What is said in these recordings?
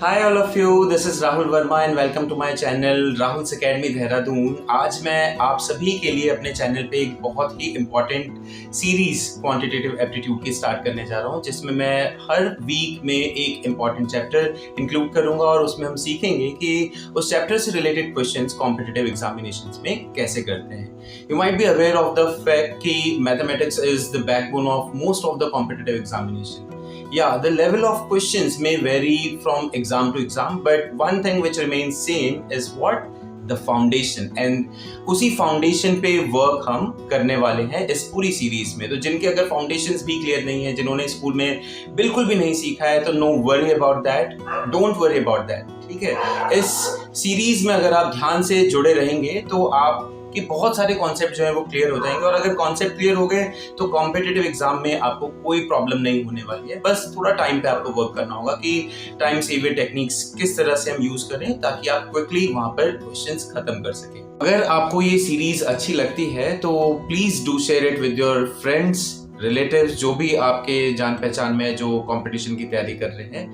Hi all of you, this is Rahul Verma and welcome to my channel Rahul's academy Dehradun. आज मैं आप सभी के लिए अपने चैनल पे एक बहुत ही इम्पॉर्टेंट सीरीज क्वांटिटेटिव एप्टीट्यूड की स्टार्ट करने जा रहा हूँ, जिसमें मैं हर वीक में एक इम्पॉर्टेंट चैप्टर इंक्लूड करूंगा और उसमें हम सीखेंगे कि उस चैप्टर से रिलेटेड क्वेश्चंस कॉम्पिटिटिव एग्जामिनेशंस में कैसे करते हैं। You might be aware of the fact कि mathematics is the backbone of most of the competitive examination. Yeah, the level of questions may vary from exam to exam, but one thing which remains same is what? The foundation. And उसी foundation पे work हम करने वाले हैं इस पूरी series में। तो जिनके अगर foundations भी clear नहीं है, जिन्होंने स्कूल में बिल्कुल भी नहीं सीखा है, तो no worry about that, don't worry about that, ठीक है। इस सीरीज में अगर आप ध्यान से जुड़े रहेंगे तो आप कि बहुत सारे कॉन्सेप्ट जो है वो क्लियर हो जाएंगे, और अगर कॉन्सेप्ट क्लियर हो गए तो कॉम्पिटिटिव एग्जाम में आपको कोई प्रॉब्लम नहीं होने वाली है। बस थोड़ा टाइम पे आपको वर्क करना होगा कि टाइम सेविंग टेक्निक्स किस तरह से हम यूज करें ताकि आप क्विकली वहां पर क्वेश्चंस खत्म कर सकें। अगर आपको ये सीरीज अच्छी लगती है तो please do share it with your friends, relatives, जो भी आपके जान पहचान में जो कंपटीशन की तैयारी कर रहे हैं,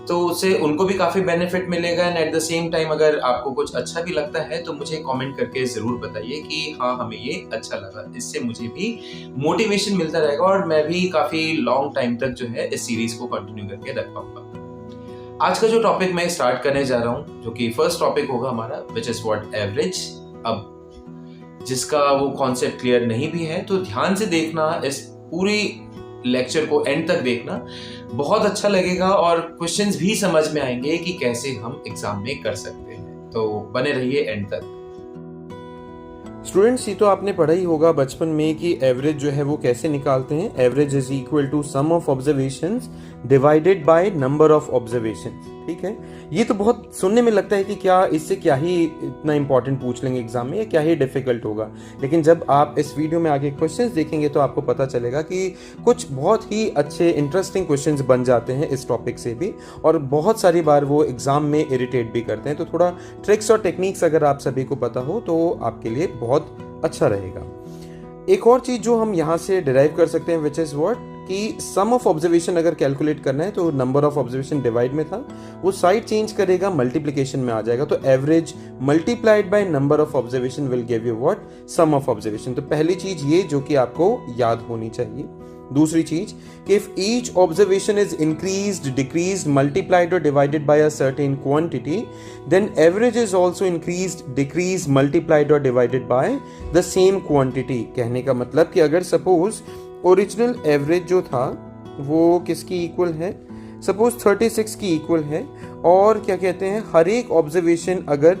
तो उससे उनको भी काफ़ी बेनिफिट मिलेगा। And at the same time अगर आपको कुछ अच्छा भी लगता है तो मुझे कमेंट करके ज़रूर बताइए कि हाँ, हमें ये अच्छा लगा। इससे मुझे भी मोटिवेशन मिलता रहेगा और मैं भी काफ़ी लॉन्ग टाइम तक जो है इस सीरीज़ को कंटिन्यू करके रख पाऊंगा। आज का जो टॉपिक मैं स्टार्ट करने जा रहा हूँ, जो कि फर्स्ट टॉपिक होगा हमारा, विच इज़ व्हाट एवरेज। अब जिसका वो कॉन्सेप्ट क्लियर नहीं भी है तो ध्यान से देखना, इस पूरी लेक्चर को एंड तक देखना, बहुत अच्छा लगेगा और क्वेश्चंस भी समझ में आएंगे कि कैसे हम एग्जाम में कर सकते हैं। तो बने रहिए एंड तक। स्टूडेंट्स, ये तो आपने पढ़ा ही होगा बचपन में कि एवरेज जो है वो कैसे निकालते हैं। Average is equal to sum of observations divided by number of observations. ठीक है, ये तो बहुत सुनने में लगता है कि क्या इससे क्या ही इतना इंपॉर्टेंट पूछ लेंगे एग्जाम में, या क्या ही डिफिकल्ट होगा। लेकिन जब आप इस वीडियो में आगे क्वेश्चंस देखेंगे तो आपको पता चलेगा कि कुछ बहुत ही अच्छे इंटरेस्टिंग क्वेश्चंस बन जाते हैं इस टॉपिक से भी, और बहुत सारी बार वो एग्जाम में इरिटेट भी करते हैं। तो थोड़ा ट्रिक्स और टेक्निक्स अगर आप सभी को पता हो तो आपके लिए बहुत अच्छा रहेगा। एक और चीज जो हम यहाँ से डिराइव कर सकते हैं, विच इज व्हाट, कि सम ऑफ ऑब्जर्वेशन अगर कैलकुलेट करना है तो नंबर ऑफ ऑब्जर्वेशन डिवाइड में था, वो साइड चेंज करेगा, मल्टीप्लिकेशन में आ जाएगा। तो average multiplied by number of observation will give you what, sum of observation. तो पहली चीज ये जो कि आपको याद होनी चाहिए। दूसरी चीज कि if each observation is increased, decreased, multiplied और divided by a certain quantity, then average is also increased, decreased, multiplied और divided by the same quantity. कहने का मतलब कि अगर सपोज ओरिजिनल एवरेज जो था वो किसकी इक्वल है, सपोज 36 की इक्वल है, और क्या कहते हैं, हर एक ऑब्जर्वेशन अगर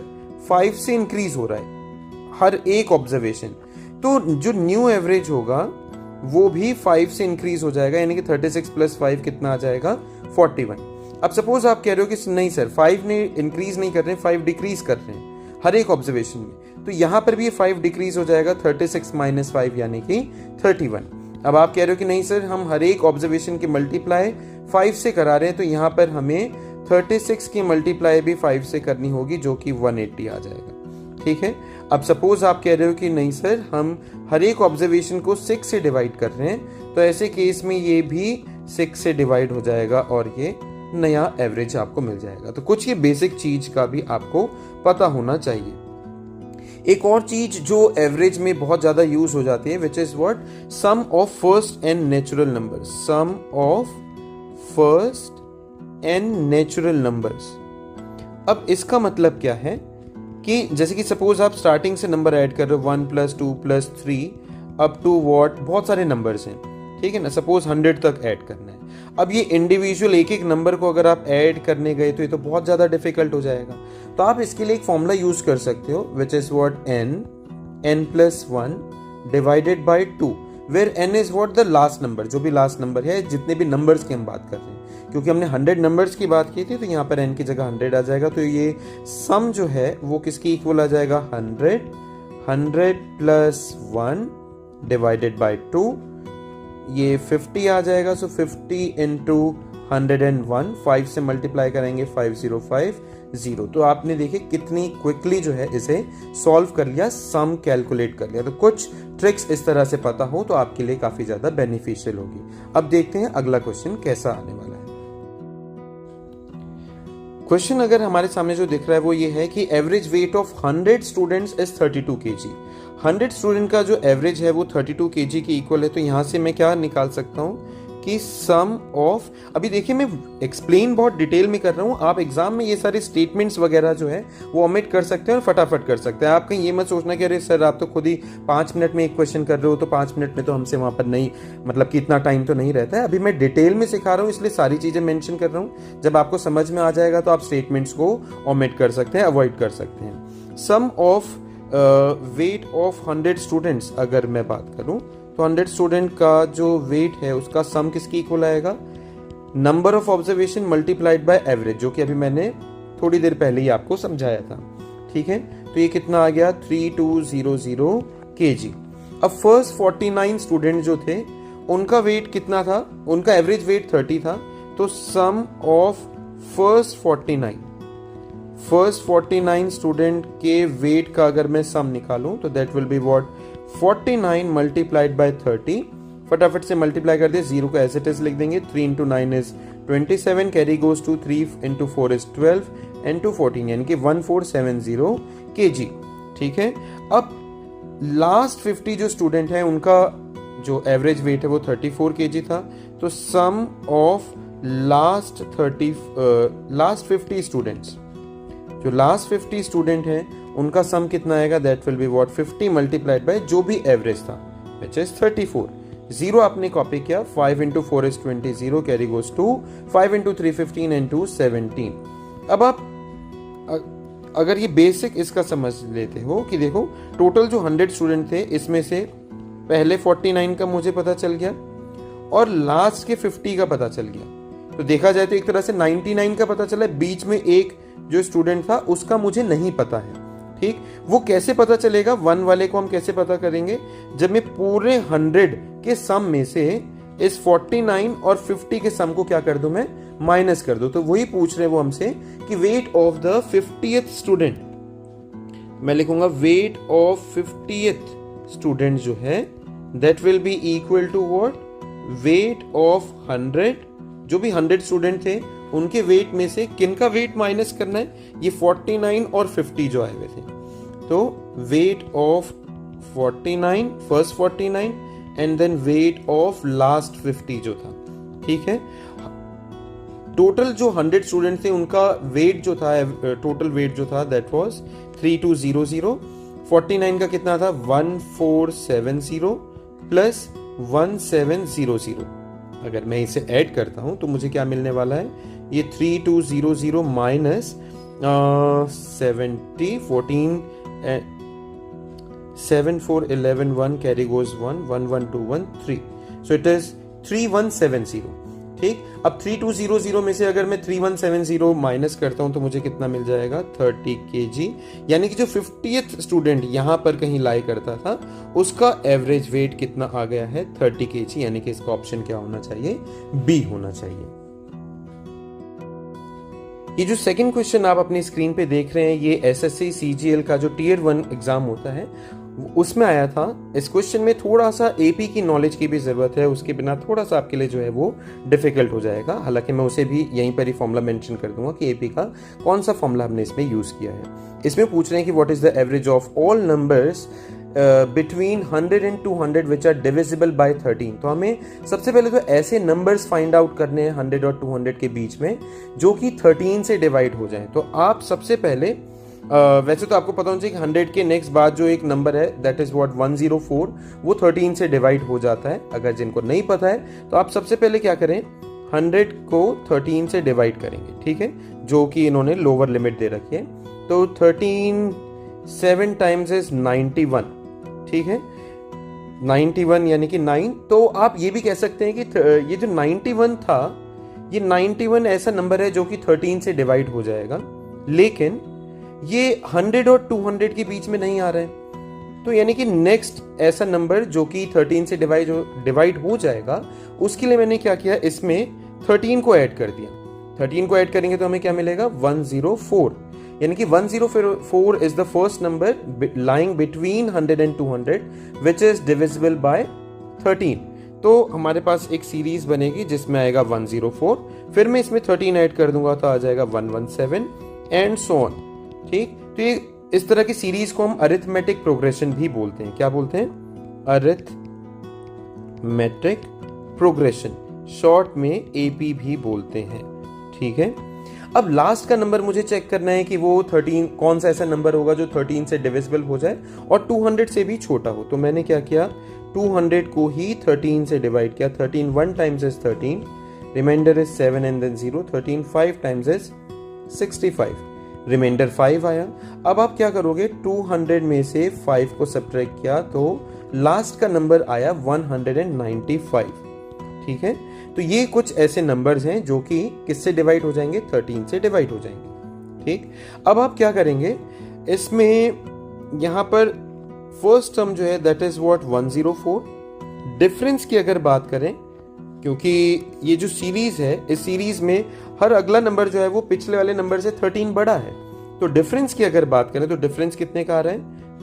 5 से इंक्रीज हो रहा है, हर एक ऑब्जर्वेशन, तो जो न्यू एवरेज होगा वो भी 5 से इंक्रीज हो जाएगा, यानी कि 36 प्लस 5 कितना आ जाएगा, 41। अब सपोज आप कह रहे हो कि नहीं सर, 5 ने इंक्रीज नहीं कर रहे हैं, 5 डिक्रीज कर रहे हैं हर एक ऑब्जर्वेशन में, तो यहां पर भी ये 5 डिक्रीज हो जाएगा, 36 माइनस 5 यानी कि 31। अब आप कह रहे हो कि नहीं सर, हम हर एक ऑब्जर्वेशन की मल्टीप्लाई 5 से करा रहे हैं, तो यहां पर हमें 36 की मल्टीप्लाई भी 5 से करनी होगी, जो कि 180 आ जाएगा। ठीक है, अब सपोज आप कह रहे हो कि नहीं सर, हम हर एक ऑब्जर्वेशन को 6 से डिवाइड कर रहे हैं, तो ऐसे केस में ये भी 6 से डिवाइड हो जाएगा और ये नया एवरेज आपको मिल जाएगा। तो कुछ ये बेसिक चीज का भी आपको पता होना चाहिए। एक और चीज जो एवरेज में बहुत ज्यादा यूज हो जाती है, which is what, sum of first and natural numbers. Sum of first and natural numbers. अब इसका मतलब क्या है कि जैसे कि सपोज आप स्टार्टिंग से नंबर ऐड कर रहे हो, 1 + 2 + 3 अप टू व्हाट, बहुत सारे नंबर्स हैं, ठीक है ना, सपोज 100 तक ऐड करना है। अब ये इंडिविजुअल एक एक नंबर को अगर आप ऐड करने गए तो ये तो बहुत ज्यादा डिफिकल्ट हो जाएगा। तो आप इसके लिए एक फॉर्मूला यूज कर सकते हो, which is what, n + 1 divided by 2, where n is what, the last number, जो भी लास्ट नंबर है, जितने भी नंबर्स की हम बात कर रहे हैं। क्योंकि हमने 100 नंबर्स की बात की थी, तो यहाँ पर n की जगह 100 आ जाएगा। तो ये सम जो है वो किसकी इक्वल आ जाएगा, 100 + 1 डिवाइडेड बाय 2, ये 50 आ जाएगा। सो 50 × 101, 5 से मल्टीप्लाई करेंगे 5050। तो आपने देखिए कितनी क्विकली जो है इसे सॉल्व कर लिया, सम कैलकुलेट कर लिया। तो कुछ ट्रिक्स इस तरह से पता हो तो आपके लिए काफी ज्यादा बेनिफिशियल होगी। अब देखते हैं अगला क्वेश्चन कैसा आने वाला है। क्वेश्चन अगर हमारे सामने जो दिख रहा है वो ये है कि average weight of 100 students is 32 kg। 100 student का जो एवरेज है वो 32 kg के इक्वल है। तो यहाँ से मैं क्या निकाल सकता हूँ कि सम ऑफ, अभी देखिए मैं एक्सप्लेन बहुत डिटेल में कर रहा हूँ, आप एग्जाम में ये सारे स्टेटमेंट्स वगैरह जो है वो ओमिट कर सकते हैं और फटाफट कर सकते हैं। आप कहीं ये मत सोचना कि अरे सर आप तो खुद ही 5 मिनट में एक क्वेश्चन कर रहे हो, तो 5 मिनट में तो हमसे वहाँ पर नहीं, मतलब कि इतना टाइम तो नहीं रहता है। अभी मैं डिटेल में सिखा रहा हूँ इसलिए सारी चीज़ें मेंशन कर रहा हूँ। जब आपको समझ में आ जाएगा तो आप स्टेटमेंट्स को ओमिट कर सकते हैं, अवॉइड कर सकते हैं। सम ऑफ वेट ऑफ 100 स्टूडेंट्स अगर मैं बात करूँ तो 100 स्टूडेंट का जो वेट है उसका सम किसकी इक्वल आएगा, number of observation multiplied by average, जो कि अभी मैंने थोड़ी देर पहले ही आपको समझाया था। ठीक है, तो ये कितना आ गया 3200 kg। अब फर्स्ट 49 स्टूडेंट जो थे उनका वेट कितना था, उनका एवरेज वेट 30 था। तो सम ऑफ फर्स्ट 49 स्टूडेंट के वेट का अगर मैं सम निकालूं तो that will be what 49 multiplied by 30। फटाफट से मल्टीप्लाई कर दिया, 0 को एज इट इज लिख देंगे। 3 into 9 is 27, carry goes to 3 into 4 is 12 and 2 14, यानी कि 1470 kg। ठीक है, अब लास्ट 50 जो स्टूडेंट है उनका जो एवरेज वेट है वो 34 kg था। तो सम ऑफ लास्ट 50 स्टूडेंट्स, जो लास्ट 50 स्टूडेंट हैं उनका सम कितना आएगा, that will be what 50 multiplied by जो भी एवरेज था विच इज 34। 0 आपने कॉपी किया, 5 into 4 is 20, 0 carry goes to 5 into 3 15 and 2 17। अब आप अगर ये बेसिक इसका समझ लेते हो कि देखो टोटल जो 100 स्टूडेंट थे इसमें से पहले 49 का मुझे पता चल गया और लास्ट के 50 का पता चल गया। तो देखा जाए तो एक तरह से 99 का पता चला, बीच में एक जो स्टूडेंट था उसका मुझे नहीं पता है। ठीक, वो कैसे पता चलेगा, 1 वाले को हम कैसे पता करेंगे, जब मैं पूरे 100 के सम में से इस 49 और 50 के सम को क्या कर दूं, मैं माइनस कर दूं। तो वही पूछ रहे हैं वो हमसे कि weight of the 50th student, मैं लिखूंगा वेट ऑफ 50th स्टूडेंट जो है that will be equal to what weight of 100। जो भी 100 स्टूडेंट थे उनके वेट में से किनका वेट माइनस करना है, ये 49 और 50 जो आए हुए थे। तो weight of 49, first 49 and then weight of last 50 जो था। ठीक है, टोटल जो 100 स्टूडेंट थे उनका वेट जो था, टोटल वेट जो था दैट वाज 3200। 49 का कितना था 1470 प्लस 1700। अगर मैं इसे ऐड करता हूं तो मुझे क्या मिलने वाला है, ये 3200 minus 70 14 7 4 11 1 carry goes 1 1 1 2 1 3, so it is 3170। ठीक, अब 3200 में से अगर मैं 3170 माइनस करता हूं तो मुझे कितना मिल जाएगा 30 kg। यानी कि जो 50th स्टूडेंट यहां पर कहीं लाई करता था उसका एवरेज वेट कितना आ गया है 30 kg। यानी कि इसका ऑप्शन क्या होना चाहिए, बी होना चाहिए। ये जो सेकंड क्वेश्चन आप अपनी स्क्रीन पे देख रहे हैं ये एसएससी सीजीएल का जो टियर 1 एग्जाम होता है उसमें आया था। इस क्वेश्चन में थोड़ा सा एपी की नॉलेज की भी जरूरत है, उसके बिना थोड़ा सा आपके लिए जो है वो डिफिकल्ट हो जाएगा। हालांकि मैं उसे भी यहीं पर ही फॉर्मूला मेंशन कर दूंगा कि एपी का कौन सा फॉर्मूला हमने इसमें यूज किया है। इसमें पूछ रहे हैं कि what is the average of all numbers between 100 and 200 which are divisible by 13। तो हमें सबसे पहले तो ऐसे नंबर्स फाइंड आउट करने हैं 100 और 200 के बीच में जो कि 13 से डिवाइड हो जाए। तो आप सबसे पहले वैसे तो आपको पता होना चाहिए कि 100 के नेक्स्ट बाद जो एक नंबर है दैट इज व्हाट 104, वो 13 से डिवाइड हो जाता है। अगर जिनको नहीं पता है तो आप सबसे पहले क्या करें, 100 को 13 से डिवाइड करेंगे। ठीक है, जो कि इन्होंने लोअर लिमिट दे रखी है। तो 13 7 टाइम्स इज 91। ठीक है, 91 यानी कि 9। तो आप ये भी कह सकते हैं कि ये जो 91 था ये 91 ऐसा नंबर है जो कि 13 से डिवाइड हो जाएगा, लेकिन ये 100 और 200 के बीच में नहीं आ रहा है। तो यानी कि नेक्स्ट ऐसा नंबर जो कि 13 से डिवाइड हो जाएगा उसके लिए मैंने क्या किया, इसमें 13 को ऐड कर दिया। 13 को ऐड करेंगे तो हमें क्या मिलेगा 104। यानी कि 104 is the first number lying between 100 and 200 which is divisible by 13। तो हमारे पास एक सीरीज बनेगी जिसमें आएगा 104, फिर मैं इसमें 13 ऐड कर दूंगा तो आ जाएगा 117 एंड सो ऑन। ठीक, तो ये इस तरह की सीरीज को हम अरिथमेटिक प्रोग्रेशन भी बोलते हैं। क्या बोलते हैं? अरिथमेटिक प्रोग्रेशन, शॉर्ट में एपी भी बोलते हैं। ठीक है, अब लास्ट का नंबर मुझे चेक करना है कि वो 13 कौन सा ऐसा नंबर होगा जो 13 से डिविजिबल हो जाए और 200 से भी छोटा हो। तो मैंने क्या किया, 200 को ही 13 से डिवाइड किया। 13 1 times is 13, reminder is 7 and then 0। 13 5 times is 65, reminder 5 आया। अब आप क्या करोगे, 200 में से 5 को सब्ट्रैक्ट किया तो लास्ट का नंबर आया 195। ठीक है, तो ये कुछ ऐसे नंबर्स हैं जो कि किससे डिवाइड हो जाएंगे, 13 से डिवाइड हो जाएंगे। ठीक, अब आप क्या करेंगे, इसमें यहां पर फर्स्ट टर्म जो है दैट इज व्हाट 104। डिफरेंस की अगर बात करें, क्योंकि ये जो सीरीज है इस सीरीज में हर अगला नंबर जो है वो पिछले वाले नंबर से 13 बड़ा है, तो डिफरेंस की अगर बात करें तो डिफरेंस कितने का आ रहा है,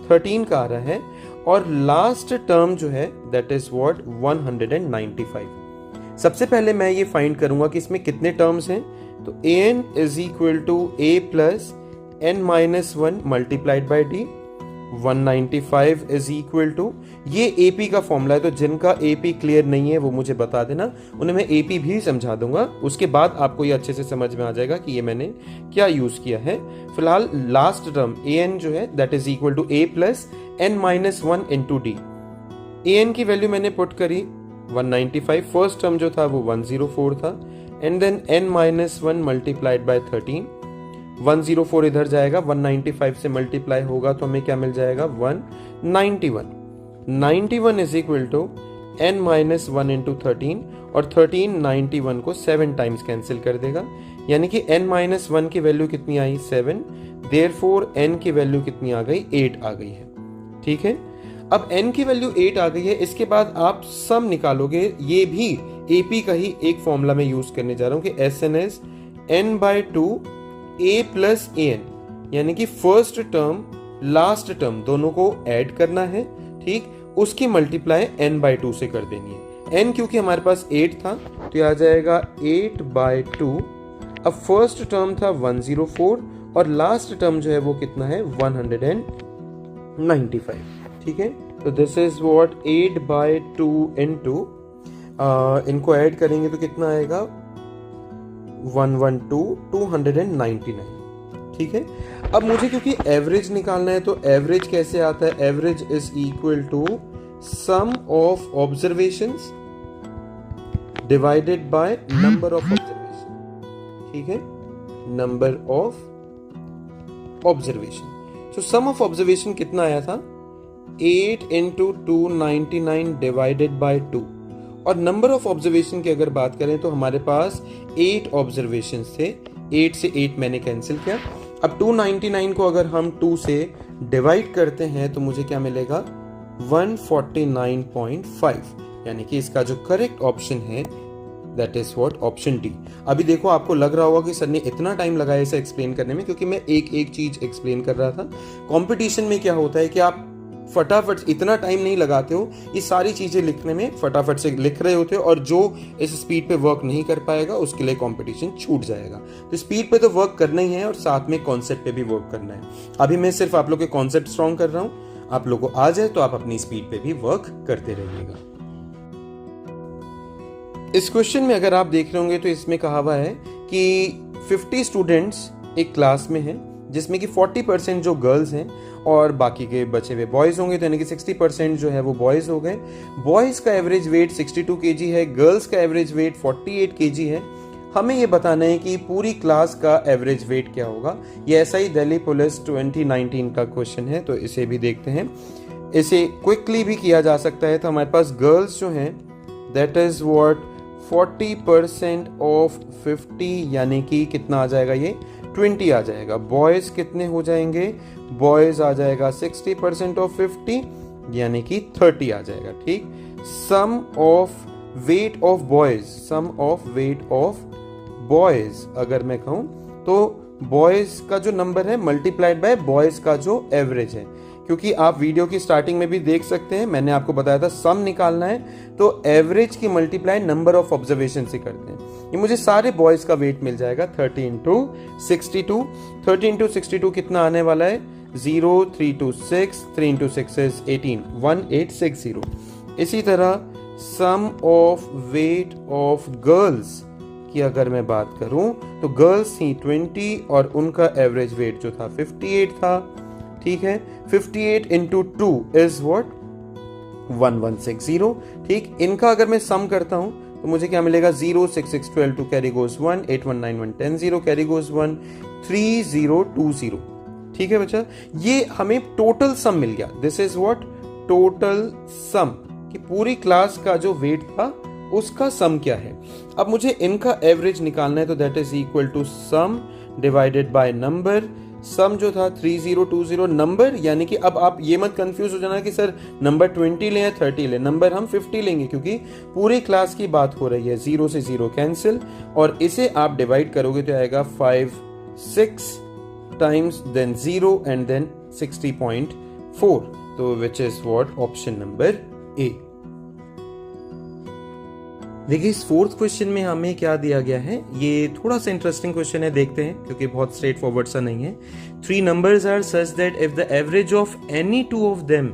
13 का आ रहा है। और लास्ट टर्म जो है दैट इज व्हाट 195। सबसे पहले मैं ये फाइंड करूंगा कि इसमें कितने टर्म्स हैं, तो an is equal to a plus n minus 1 multiplied by d। 195 is equal to, ये AP का फॉर्मूला है, तो जिनका AP क्लियर नहीं है वो मुझे बता देना, उन्हें मैं AP भी समझा दूंगा, उसके बाद आपको ये अच्छे से समझ में आ जाएगा कि ये मैंने क्या यूज किया है। फिलहाल लास्ट टर्म an जो है that is equal to a plus n minus 1 into डी। an की वैल्यू मैंने पुट करी 195, फर्स्ट टर्म जो था वो 104 था, and then n minus 1 multiplied by 13। 104 इधर जाएगा, 195 से मल्टीप्लाई होगा तो हमें क्या मिल जाएगा, 191। 91 is equal to n minus 1 into 13, और 13 91 को 7 टाइम्स कैंसिल कर देगा, यानी कि n माइनस 1 की वैल्यू कितनी आई, 7। देयरफॉर n की वैल्यू कितनी आ गई, 8 आ गई है। ठीक है, अब n की वैल्यू 8 आ गई है, इसके बाद आप सम निकालोगे, ये भी AP का ही एक फॉर्मूला में यूज करने जा रहा हूं कि SN is n by 2 a plus an, यानी कि फर्स्ट टर्म लास्ट टर्म दोनों को ऐड करना है। ठीक, उसकी मल्टीप्लाई n बाय 2 से कर देनी है। n क्योंकि हमारे पास 8 था तो ये आ जाएगा 8 बाय 2। अब फर्स्ट टर्म था 104 और लास्ट टर्म जो है वो कितना है, 195। ठीक है, तो this is what 8 by 2 into, इनको ऐड करेंगे तो कितना आएगा, 112, 299। ठीक है, अब मुझे क्योंकि एवरेज निकालना है तो एवरेज कैसे आता है, average is equal to sum of observations divided by number of observation. ठीक है, number of observation, so sum of observation कितना आया था, 8 इंटू 299 डिवाइडेड बाय 2, और नंबर ऑफ ऑब्जर्वेशन की अगर बात करें तो हमारे पास 8 ऑब्जर्वेशन थे, 8 से 8 मैंने कैंसिल किया। अब 299 को अगर हम 2 से डिवाइड करते हैं तो मुझे क्या मिलेगा, 149.5, यानी कि इसका जो करेक्ट ऑप्शन है that is what option D. अभी देखो आपको लग रहा होगा कि सर ने इतना टाइम लगाया इसे एक्सप्लेन करने में, क्योंकि मैं एक एक चीज एक्सप्लेन कर रहा था। कंपटीशन में क्या होता है कि आप फटाफट इतना टाइम नहीं लगाते हो, ये सारी चीजें लिखने में फटाफट से लिख रहे होते हो, और जो इस स्पीड पे वर्क नहीं कर पाएगा उसके लिए कंपटीशन छूट जाएगा। तो स्पीड पे तो वर्क करना ही है और साथ में कॉन्सेप्ट पे भी वर्क करना है। अभी मैं सिर्फ आप लोग के कॉन्सेप्ट स्ट्रॉन्ग कर रहा हूं, आप लोग को आ जाए तो आप अपनी स्पीड पे भी वर्क करते रहिएगा। इस क्वेश्चन में अगर आप देख रहे होंगे तो इसमें कहा हुआ है कि 50 स्टूडेंट्स एक क्लास में हैं, जिसमें कि 40% जो गर्ल्स हैं और बाकी के बचे हुए बॉयज होंगे, तो यानी कि 60% जो है वो बॉयज हो गए। बॉयज का एवरेज वेट 62 kg है, गर्ल्स का एवरेज वेट 48 kg है। हमें ये बताना है कि पूरी क्लास का एवरेज वेट क्या होगा। ये SI दिल्ली पुलिस 2019 का क्वेश्चन है, तो इसे भी देखते हैं। इसे क्विकली भी किया जा सकता है। तो हमारे पास गर्ल्स जो हैं दैट इज व्हाट 40% ऑफ 50, यानी कि कितना आ जाएगा, ये 20 आ जाएगा। बॉयज कितने हो जाएंगे, बॉयज आ जाएगा 60% ऑफ 50, यानी कि 30 आ जाएगा। ठीक, sum of weight of boys, sum of weight of boys अगर मैं कहूं तो बॉयज का जो नंबर है मल्टीप्लाइड बाय बॉयज का जो एवरेज है, क्योंकि आप वीडियो की स्टार्टिंग में भी देख सकते हैं, मैंने आपको बताया था सम निकालना है तो एवरेज की मल्टीप्लाई नंबर ऑफ ऑब्जर्वेशन से करते हैं। ये मुझे सारे बॉयज का वेट मिल जाएगा 30 इंटू 62। 30 इंटू 62 कितना आने वाला है? 0, 3 इंटू 6, 3 इंटू 6 इज 18, 1860। इसी तरह सम ऑफ वेट ऑफ गर्ल्स की अगर मैं बात करूं तो गर्ल्स थी 20 और उनका एवरेज वेट जो था 58 था। ठीक है, 58 इंटू 2 इज व्हाट? 1160। ठीक, इनका अगर मैं सम करता हूं तो मुझे क्या मिलेगा? 0, 6, 6, 12, 2 कैरी गोज 1, 8, 1, 9, 1, 10, 0 कैरी गोज 1, 3, 0, 2, 0। ठीक है बच्चा, ये हमें टोटल सम मिल गया। This is what? Total sum, कि पूरी क्लास का जो वेट था उसका सम क्या है। अब मुझे इनका एवरेज निकालना है तो that is equal to sum divided by number. Sum जो था 3020 नंबर, यानी कि अब आप ये मत कंफ्यूज हो जाना कि सर नंबर 20 ले या 30 ले, नंबर हम 50 लेंगे क्योंकि पूरी क्लास की बात हो रही है। 0 से 0 कैंसिल और इसे आप डिवाइड करोगे तो आएगा 5, 6 टाइम्स देन 0 एंड देन 60.4, तो विच is what? Option number A. देखिए इस फोर्थ क्वेश्चन में हमें क्या दिया गया है, ये थोड़ा सा इंटरेस्टिंग क्वेश्चन है, देखते हैं क्योंकि बहुत स्ट्रेट फॉरवर्ड सा नहीं है। 3 numbers are such that if the average of any two of them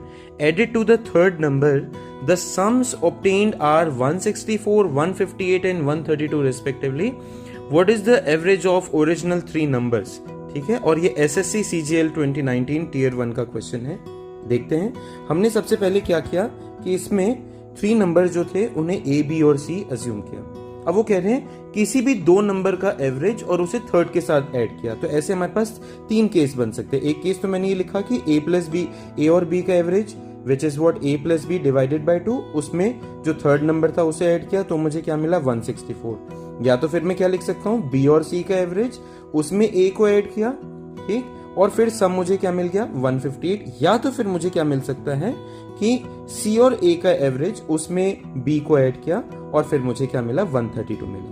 added to the third number, the sums obtained are 164, 158 and 132 respectively. What is the average of original 3 numbers? ठीक है, और ये SSC CGL 2019 Tier 1 का question है। देखते हैं, हमने सबसे पहले क्या किया कि इसमें 3 नंबर जो थे उन्हें A, B और C अज्यूम किया। अब वो कह रहे हैं किसी भी 2 नंबर का एवरेज और उसे थर्ड के साथ ऐड किया, तो ऐसे हमारे पास 3 केस बन सकते हैं। एक केस तो मैंने ये लिखा कि A प्लस बी, A और B का average which is what? A plus B divided by 2, उसमें जो थर्ड नंबर था उसे ऐड किया तो मुझे क्या मिला? 164। या तो फिर मैं क्या लिख सकता हूँ? B और C का एवरेज, उसमें A को ऐड किया, ठीक, और फिर सम मुझे क्या मिल गया? 158। या तो फिर मुझे क्या मिल सकता है कि C और A का एवरेज, उसमें B को ऐड किया और फिर मुझे क्या मिला? 132 मिला।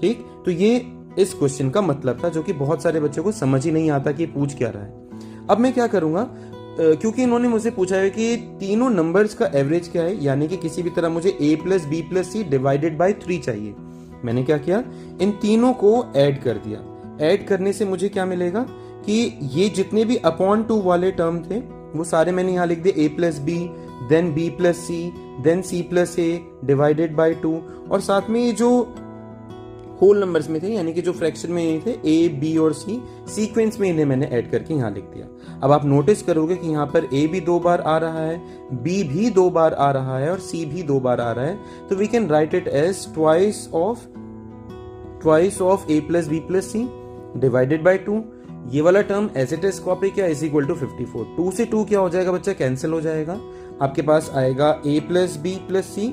ठीक, तो ये इस क्वेश्चन का मतलब था, जो कि बहुत सारे बच्चों को समझ ही नहीं आता कि पूछ क्या रहा है। अब मैं क्या करूंगा, क्योंकि इन्होंने मुझसे पूछा है कि तीनों नंबर्स का एवरेज क्या है, यानी कि किसी भी तरह मुझे A plus B plus C divided by 3 चाहिए। मैंने क्या किया? इन तीनों को ऐड कर दिया। ऐड करने से मुझे क्या मिलेगा कि ये जितने भी अपॉन 2 वाले टर्म थे वो सारे मैंने यहाँ लिख दिए। A plus B, then B plus C, then C plus A divided by 2, और साथ में ये जो होल नंबर्स में थे, यानी कि जो फ्रैक्शन में ये थे A, B और C, सीक्वेंस में इन्हें मैंने ऐड करके यहाँ लिख दिया। अब आप नोटिस करोगे कि यहाँ पर A भी 2 बार आ रहा है, B भी 2 बार आ रहा है और C भी 2 बार आ रहा है, तो we can write it as twice of A plus B plus C divided by 2। ये वाला term as it is copy किया इज इक्वल टू 54। 2 से 2 क्या हो जाएगा बच्चा? कैंसिल हो जाएगा। आपके पास आएगा A plus B plus C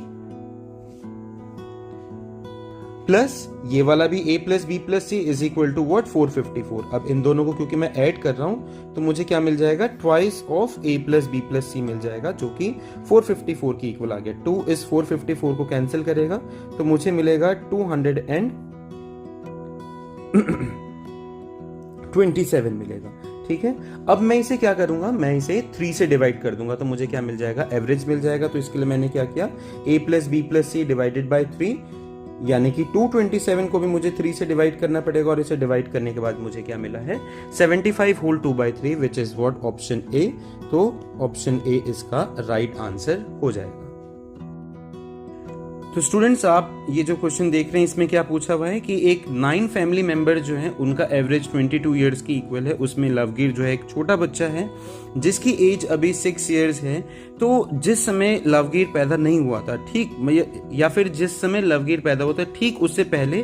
plus ये वाला भी A plus B plus C is equal to what? 454। अब इन दोनों को क्योंकि मैं ऐड कर रहा हूं तो मुझे क्या मिल जाएगा? Twice of A plus B plus C मिल जाएगा, जो कि 454 की इक्वल आ गया। 2 इस 454 को कैंसिल करेगा तो मुझे मिलेगा 227 मिलेगा। ठीक है, अब मैं इसे क्या करूंगा? मैं इसे 3 से डिवाइड कर दूंगा तो मुझे क्या मिल जाएगा? एवरेज मिल जाएगा। तो इसके लिए मैंने क्या किया? A plus B plus C divided by 3, यानी कि 227 को भी मुझे 3 से डिवाइड करना पड़ेगा, और इसे डिवाइड करने के बाद मुझे क्या मिला है? 75 whole 2 by 3 which is what? Option A. तो ऑप्शन ए इसका राइट आंसर हो जाएगा। तो स्टूडेंट्स, आप ये जो क्वेश्चन देख रहे हैं इसमें क्या पूछा हुआ है कि एक 9 फैमिली मेंबर जो है उनका एवरेज 22 ईयर्स की इक्वल है। उसमें लवगीर जो है एक छोटा बच्चा है जिसकी एज अभी 6 ईयर्स है। तो जिस समय लवगीर पैदा नहीं हुआ था, ठीक, या फिर जिस समय लवगीर पैदा हुआ था ठीक उससे पहले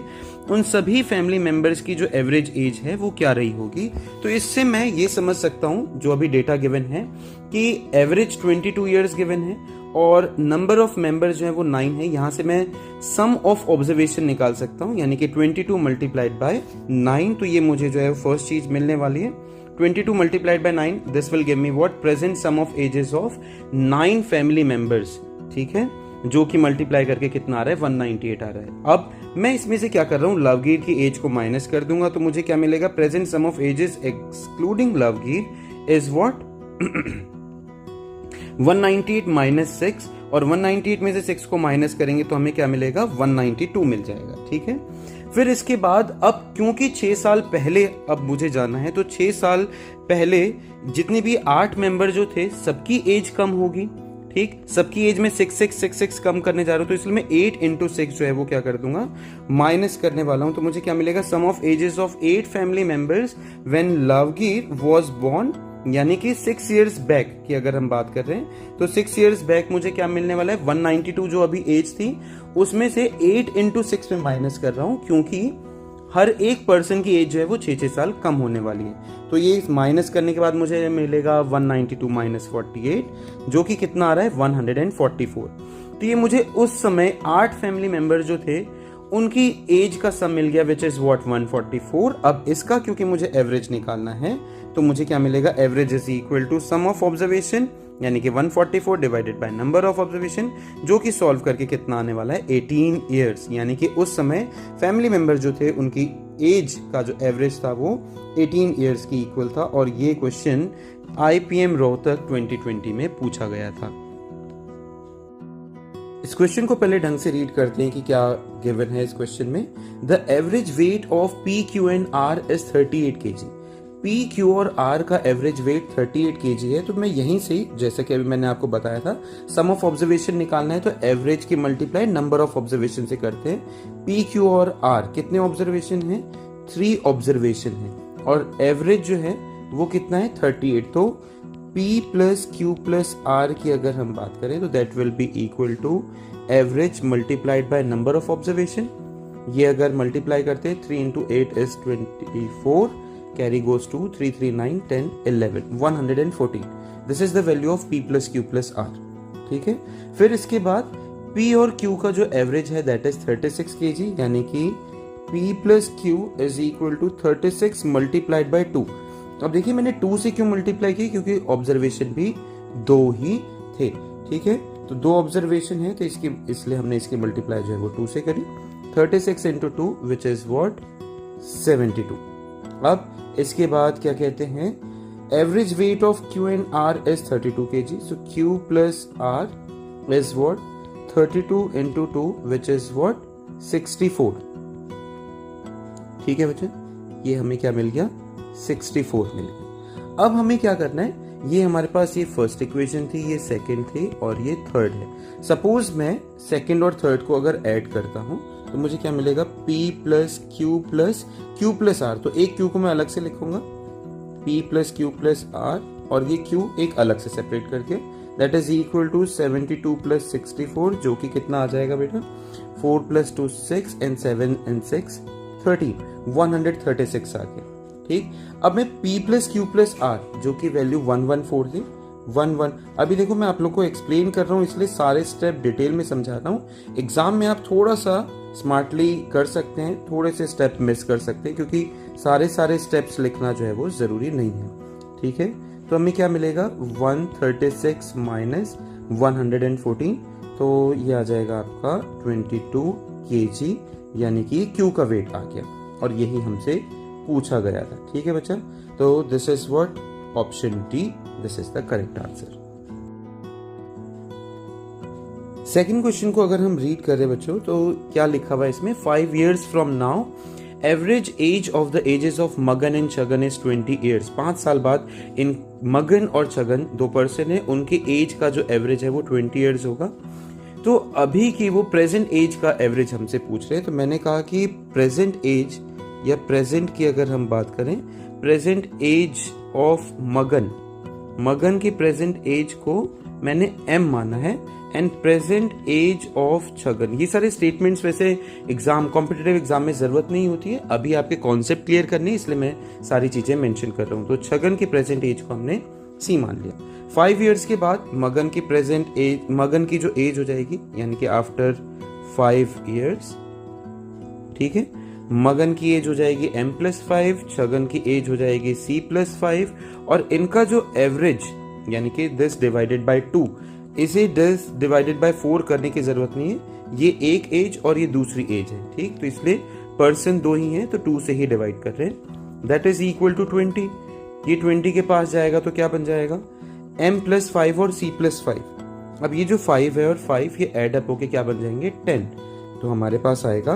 उन सभी फैमिली मेंबर्स की जो एवरेज एज है वो क्या रही होगी। तो इससे मैं ये समझ सकता हूँ, जो अभी डेटा गिवन है कि एवरेज 22 ईयर्स गिवन है और नंबर ऑफ मेंबर्स जो है वो 9 है। यहां से मैं सम ऑफ ऑब्जर्वेशन निकाल सकता हूं, यानी कि 22 मल्टीप्लाइड बाय 9। तो ये मुझे जो है फर्स्ट चीज मिलने वाली है। 22 multiplied by 9, this will give me what? Present sum of ages of 9 family members. ठीक है, जो कि मल्टीप्लाई करके कितना आ रहा है? 198 आ रहा है। अब मैं इसमें से क्या कर रहा हूं? लवगीर की एज को माइनस कर दूंगा तो मुझे क्या मिलेगा? Present sum of ages excluding लवगीर इज व्हाट? 198 माइनस 6, और 198 में से 6 को माइनस करेंगे तो हमें क्या मिलेगा, 192 मिल जाएगा। ठीक है, फिर इसके बाद अब क्योंकि 6 साल पहले अब मुझे जाना है, तो 6 साल पहले जितने भी 8 मेंबर जो थे सबकी एज कम होगी। ठीक, सबकी एज में 6 कम करने जा रहा हूं, तो इसलिए मैं 8 इंटू 6 जो है वो क्या कर दूंगा, माइनस करने वाला हूं। तो मुझे क्या मिलेगा, sum of ages of 8 family members when लवगीर वाज बोर्न, यानी कि 6 इयर्स बैक की अगर हम बात कर रहे हैं तो 6 इयर्स बैक मुझे क्या मिलने वाला है, 192 जो अभी एज थी उसमें से 8 इंटू 6 में माइनस कर रहा हूं, क्योंकि हर एक पर्सन की एज जो है वो 6 साल कम होने वाली है। तो ये माइनस करने के बाद मुझे मिलेगा 192 माइनस 48, जो कि कितना आ रहा है, 144। तो ये मुझे उस समय 8 फैमिली मेंबर जो थे उनकी एज का सम मिल गया, विच इज व्हाट, 144। अब इसका क्योंकि मुझे एवरेज निकालना है तो मुझे क्या मिलेगा, average is equal to sum of observation, यानी कि 144 divided by number of observation, जो कि सॉल्व करके कितना आने वाला है, 18 ईयर्स। यानी कि उस समय फैमिली मेंबर जो थे उनकी एज का जो एवरेज था वो 18 ईयर्स की इक्वल था, और ये क्वेश्चन IPM रोहतक 2020 में पूछा गया था। इस क्वेश्चन को पहले ढंग से रीड करते हैं कि क्या गिवन है इस क्वेश्चन में। The average weight of P, Q and R is 38 kg। P, Q और R का एवरेज वेट 38 kg है। तो मैं यहीं से, जैसे कि अभी मैंने आपको बताया था, सम ऑफ ऑब्जर्वेशन निकालना है तो एवरेज की मल्टीप्लाई नंबर ऑफ ऑब्जर्वेशन से करते हैं। P, Q और R कितने ऑब्जर्वेशन है, 3 ऑब्जर्वेशन है, और एवरेज जो है वो कितना है, 38। तो P plus Q plus R की अगर हम बात करें तो that will be equal to average multiplied by number of observation. ये अगर मल्टीप्लाई करते हैं, 3 into 8 is 24, carry goes to 3, 3, 9, 10, 11, 114। This is the value of P plus Q plus R। ठीक है, फिर इसके बाद P और Q का जो एवरेज है दैट इज 36 kg, यानी कि P plus Q is equal to 36 multiplied by 2। अब देखिए मैंने 2 से क्यों मल्टीप्लाई की, क्योंकि ऑब्जर्वेशन भी 2 ही थे। ठीक है, तो 2 ऑब्जर्वेशन है तो इसलिए हमने इसकी मल्टीप्लाई जो है वो 2 से करी। 36 इंटू 2 विच इज व्हाट, 72। अब इसके बाद क्या कहते हैं, average weight of Q and R is 32 kg, so Q plus R is what, 32 into 2 which is what, 64। ठीक है बच्चे, ये हमें क्या मिल गया, 64 मिल गया। अब हमें क्या करना है, ये हमारे पास ये फर्स्ट इक्वेशन थी, ये सेकंड थी और ये थर्ड है। सपोज मैं सेकंड और थर्ड को अगर ऐड करता हूं तो मुझे क्या मिलेगा, P plus Q plus R। तो एक Q को मैं अलग से लिखूंगा, P plus Q plus R, और ये Q एक अलग से सेपरेट करके, that is equal to 72 plus 64, जो कि कितना आ जाएगा बेटा, 4 प्लस 2 6 एंड 7 एंड 6 13, 136 आ गया। ठीक, अब मैं P plus Q plus R जो कि वैल्यू 114 थी, 11। अभी देखो मैं आप लोग को एक्सप्लेन कर रहा हूँ इसलिए सारे स्टेप डिटेल में समझा रहा हूँ। एग्जाम में आप थोड़ा सा स्मार्टली कर सकते हैं, थोड़े से स्टेप मिस कर सकते हैं, क्योंकि सारे स्टेप्स लिखना जो है वो जरूरी नहीं है। ठीक है, तो हमें क्या मिलेगा, 136 माइनस 114, तो ये आ जाएगा आपका 22 kg, यानी कि Q का वेट आ गया, और यही हमसे पूछा गया था। ठीक है बच्चा, तो this is what, option D, this is the correct answer. Second question को अगर हम रीड कर रहे हैं बच्चों, तो क्या लिखा हुआ है इसमें, 5 years from now average age of the ages of Magan and Chhagan is 20 years। 5 साल बाद इन मगन और छगन 2 पर्सन है, उनके एज का जो एवरेज है वो 20 years होगा। तो अभी की वो प्रेजेंट एज का एवरेज हमसे पूछ रहे हैं। तो मैंने कहा कि प्रेजेंट एज या प्रेजेंट की अगर हम बात करें, प्रेजेंट एज ऑफ मगन की प्रेजेंट एज को मैंने m माना है, and present age of Chhagan. ये सारे स्टेटमेंट्स वैसे कॉम्पिटिटिव एग्जाम में जरूरत नहीं होती है, अभी आपके कॉन्सेप्ट क्लियर करने, इसलिए मैं सारी चीजें मेंशन कर रहा हूँ। तो छगन की प्रेजेंट एज को हमने c मान लिया। 5 years के बाद मगन की प्रेजेंट एज, मगन की जो एज हो जाएगी, यानी कि आफ्टर 5 years, ठीक है, मगन की एज हो जाएगी m+5, छगन की एज हो जाएगी c+5, और इनका जो एवरेज, यानी कि दिस डिवाइडेड बाय 2, इसे दिस डिवाइडेड बाय 4 करने की जरूरत नहीं है, ये एक एज और ये दूसरी एज है। ठीक, तो इसलिए पर्सन 2 ही है तो 2 से ही डिवाइड कर रहे हैं, दैट इज इक्वल टू 20। ये 20 के पास जाएगा तो क्या बन जाएगा, m प्लस 5 और c प्लस 5। अब ये जो 5 है और 5 ये ऐड अप होके क्या बन जाएंगे 10। तो हमारे पास आएगा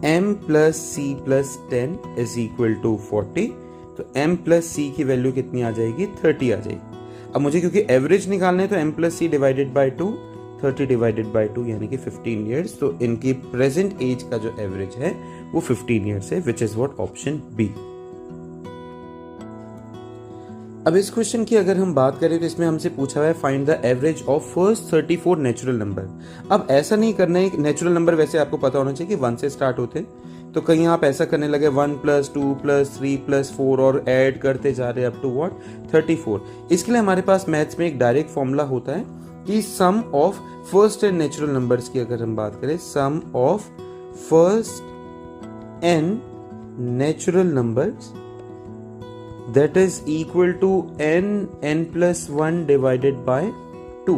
m plus c plus 10 is equal to 40। तो m प्लस c की वैल्यू कितनी आ जाएगी 30 आ जाएगी। अब मुझे क्योंकि एवरेज निकालना है तो m plus c divided by 2, 30 divided by 2 यानी कि 15 ईयर्स। तो इनकी प्रेजेंट एज का जो एवरेज है वो 15 ईयर्स है, which is what option B. अब इस क्वेश्चन की अगर हम बात करें तो इसमें हमसे पूछा हुआ है find the average of first 34 natural number. अब ऐसा नहीं करना है, नेचुरल नंबर वैसे आपको पता होना चाहिए कि 1 से स्टार्ट होते हैं, तो कहीं आप ऐसा करने लगे 1 प्लस 2 प्लस 3 प्लस 4 और ऐड करते जा रहे अप टू व्हाट 34। इसके लिए हमारे पास मैथ्स में एक डायरेक्ट फॉर्मूला होता है कि sum of first and natural numbers की अगर हम बात करें, sum of first and natural numbers that is equal to n plus 1 divided by 2।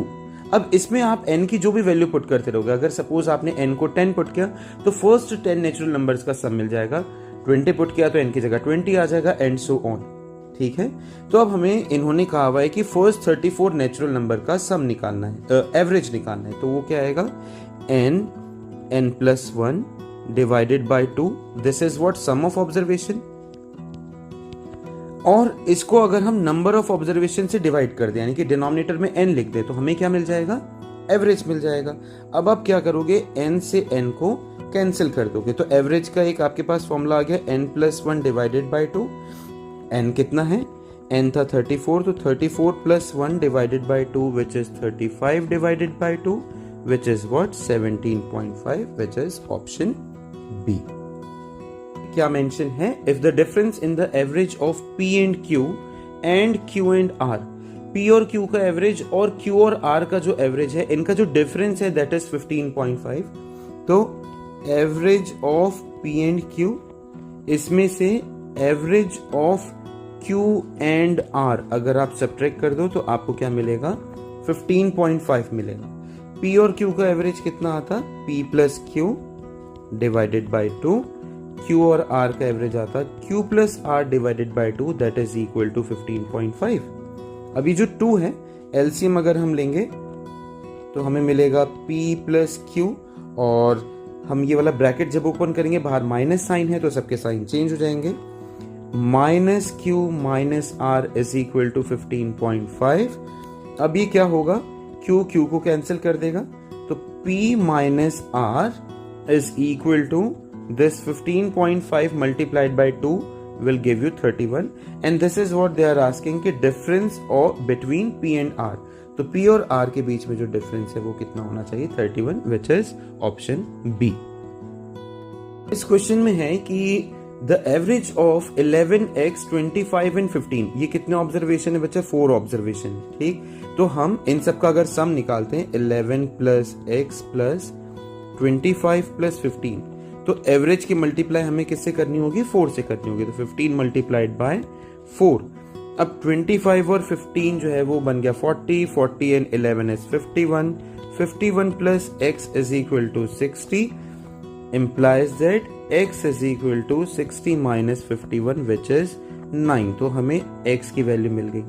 अब इसमें आप n की जो भी वैल्यू पुट करते रहोगे, अगर सपोज आपने n को 10 पुट किया तो फर्स्ट 10 नेचुरल नंबर्स का सम मिल जाएगा, 20 पुट किया तो n की जगह 20 आ जाएगा एंड सो ऑन। ठीक है, तो अब हमें इन्होंने कहा हुआ है कि फर्स्ट 34 नेचुरल नंबर का सम निकालना है, एवरेज निकालना है। तो वो क्या आएगा n plus 1 divided by 2, this is what sum of observation. और इसको अगर हम नंबर ऑफ ऑब्जर्वेशन से डिवाइड कर दें यानी कि डिनोमिनेटर में n लिख दे तो हमें क्या मिल जाएगा एवरेज मिल जाएगा। अब आप क्या करोगे n से n को कैंसिल कर दोगे तो एवरेज का एक आपके पास फॉर्मूला आ गया n plus 1 divided by 2। n कितना है, n था 34, तो 34 plus 1 divided by 2 which is 35 divided by 2 which is what 17.5 which is option B. क्या मेंशन है, if the difference in the average of P and Q and Q and R, P और Q का average और Q और R का जो average है इनका जो डिफरेंस है दैट इज 15.5। तो average of P and Q, इसमें से average of Q and R अगर आप सब्ट्रैक्ट कर दो तो आपको क्या मिलेगा 15.5 मिलेगा। P और Q का एवरेज कितना आता P plus Q divided by 2, Q और R का एवरेज आता Q plus R divided by 2 that is equal to 15.5। अभी जो 2 है एलसीएम अगर हम लेंगे तो हमें मिलेगा P प्लस Q, और हम ये वाला ब्रैकेट जब ओपन करेंगे बाहर माइनस साइन है तो सबके साइन चेंज हो जाएंगे, minus Q minus R is equal to 15.5। अब ये क्या होगा, Q को कैंसिल कर देगा तो P minus R is equal to this 15.5 multiplied by 2 will give you 31, and this is what they are asking कि difference or between P and R। तो P और R के बीच में जो difference है वो कितना होना चाहिए 31, which is option B। इस क्वेश्चन में है कि the average of 11x 25 and 15, ये कितने ऑब्जर्वेशन है बच्चा 4 ऑब्जर्वेशन है। ठीक, तो हम इन सब का अगर सम निकालते हैं 11 प्लस x प्लस 25 प्लस 15, तो एवरेज की मल्टीप्लाई हमें किससे करनी होगी 4 से करनी होगी, तो 15 मल्टीप्लाइड बाय 4। अब 25 और 15 जो है वो बन गया 40 and 11 is 51 plus x is equal to 60 implies that x is equal to 60 minus 51 which is 9। तो हमें x की वैल्यू मिल गई।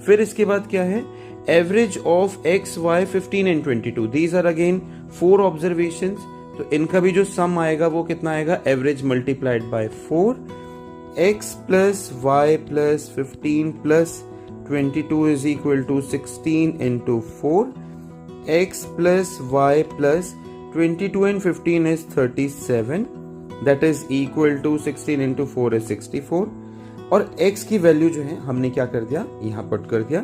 फिर इसके बाद क्या है, average of x, y, 15 and 22, these are again 4 observations, तो इनका भी जो सम आएगा वो कितना आएगा average multiplied by 4, x plus y plus 15 plus 22 is equal to 16 into 4, x plus y plus 22 and 15 is 37, that is equal to 16 into 4 is 64। और x की वैल्यू जो है हमने क्या कर दिया यहाँ पुट कर दिया,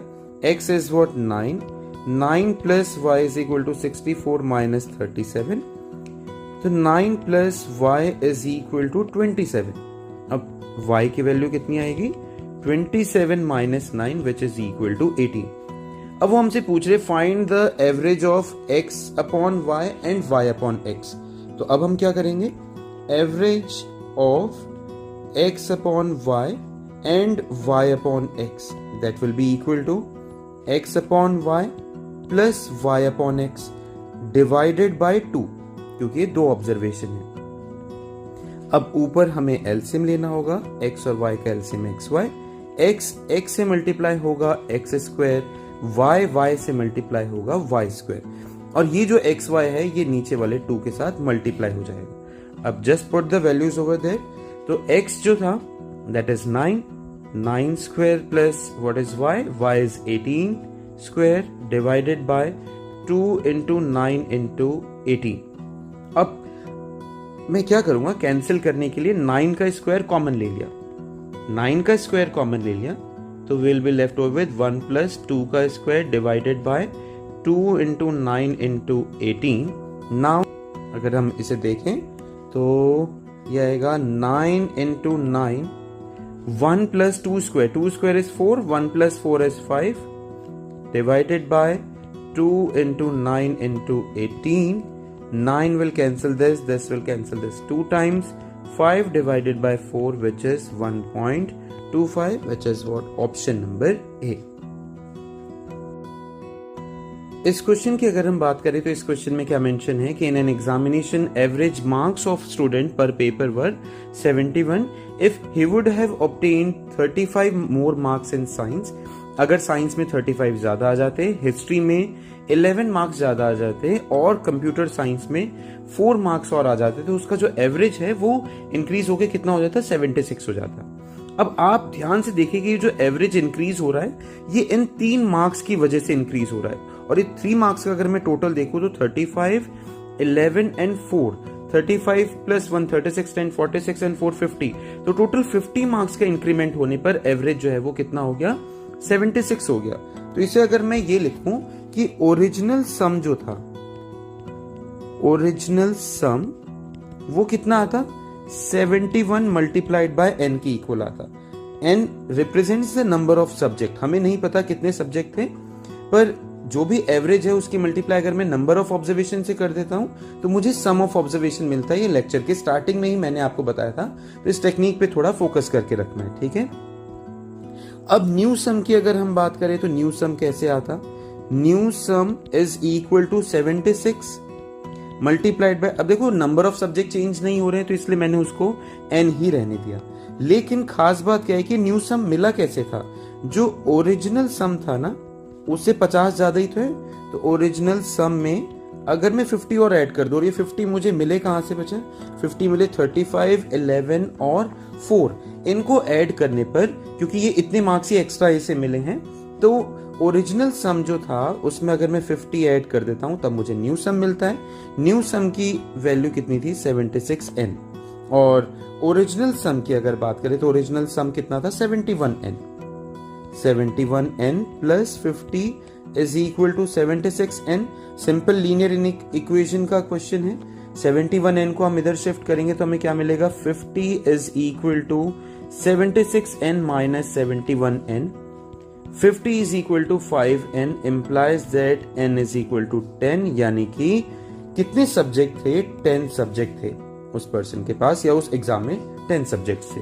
x is what 9 plus y is equal to 64 minus 37, तो 9 plus y is equal to 27। अब y की वैल्यू कितनी आएगी 27 minus 9 which is equal to 18। अब वो हमसे पूछ रहे find the average of x upon y and y upon x। तो अब हम क्या करेंगे, average of x upon y and y upon x that will be equal to x upon y plus y upon x divided by 2, क्योंकि ये 2 observation है। अब ऊपर हमें एलसीएम लेना होगा, x और y का एलसीएम xy, x से मल्टीप्लाई होगा x स्क्वायर, y से मल्टीप्लाई होगा y स्क्वायर, और ये जो xy है ये नीचे वाले 2 के साथ मल्टीप्लाई हो जाएगा। अब just put the values over there, तो x जो था that is 9 square plus what is y is 18 square divided by 2 into 9 into 18। अब मैं क्या करूंगा, कैंसिल करने के लिए 9 का स्क्वायर कॉमन ले लिया, 9 का स्क्वायर कॉमन ले लिया, तो will be left over with 1 plus 2 का square divided by 2 into 9 into 18। Now अगर हम इसे देखें तो यह आएगा 9 into 9, 1 plus 2 square is 4, 1 plus 4 is 5 divided by 2 into 9 into 18। 9 will cancel this will cancel this 2 times, 5 divided by 4 which is 1.25, which is what option number A। इस question की अगर हम बात करें तो इस क्वेश्चन में क्या मेंशन है कि in an examination average marks of student per paper were 71 if he would have obtained 35 more marks in science. अगर साइंस में 35 ज्यादा आ जाते, हिस्ट्री में 11 मार्क्स ज्यादा आ जाते और कंप्यूटर साइंस में 4 मार्क्स और आ जाते, तो उसका जो एवरेज है वो इंक्रीज होकर कितना हो जाता, 76 हो जाता। अब आप ध्यान से देखिए कि जो एवरेज इंक्रीज हो रहा है ये इन 3 मार्क्स की वजह से इंक्रीज हो रहा है, और ये 3 मार्क्स का अगर मैं टोटल देखूं तो 35, 11 एंड 4, 35 प्लस 1 36, 10 46 एंड 4 50, तो टोटल 50 मार्क्स का इंक्रीमेंट होने पर एवरेज जो है वो कितना हो गया, 76 हो गया। तो इसे अगर मैं ये लिखूं कि ओरिजिनल सम जो था, ओरिजिनल सम वो कितना आता, 71 मल्टीप्लाइड बाय n की इक्वल आता। n represents the number of subject, हमें नहीं पता कितने सब्जेक्ट थे, पर जो भी एवरेज है उसकी मल्टीप्लाई अगर मैं नंबर ऑफ ऑब्जर्वेशन से कर देता हूं तो मुझे सम ऑफ ऑब्जर्वेशन मिलता है। ये लेक्चर के स्टार्टिंग में ही मैंने आपको बताया था, तो इस टेक्निक पे थोड़ा फोकस करके रखना है, ठीक है। अब न्यू सम की अगर हम बात करें तो न्यू सम कैसे आता, new sum is equal to 76 multiplied by, अब देखो नंबर ऑफ सब्जेक्ट चेंज नहीं हो रहे हैं तो इसलिए मैंने उसको n ही रहने दिया। लेकिन खास बात क्या है कि न्यू सम मिला कैसे था, जो ओरिजिनल सम था ना उससे 50 ज्यादा ही थे, तो ओरिजिनल सम में अगर मैं 50 और ऐड कर दूं, ये 50 मुझे मिले कहां से बचे, 50 मिले 35, 11 और 4, इनको ऐड करने पर क्योंकि ये इतने मार्क्स ही एक्स्ट्रा इसे मिले हैं, तो ओरिजिनल सम जो था उसमें अगर मैं 50 ऐड कर देता हूं तब मुझे न्यू सम मिलता है। न्यू सम की वैल्यू कितनी थी, 76n, और ओरिजिनल सम की अगर बात करें तो ओरिजिनल सम कितना था, 71n। 71n प्लस 50 is equal to 76n। Simple linear equation का क्वेश्चन है। 71n को हम इधर शिफ्ट करेंगे तो हमें क्या मिलेगा, 50 is equal to 76n minus 71n। 50 is equal to 5n implies that n is equal to 10, यानी कि कितने सब्जेक्ट थे, 10 सब्जेक्ट थे उस पर्सन के पास या उस एग्जाम में 10 सब्जेक्ट थे।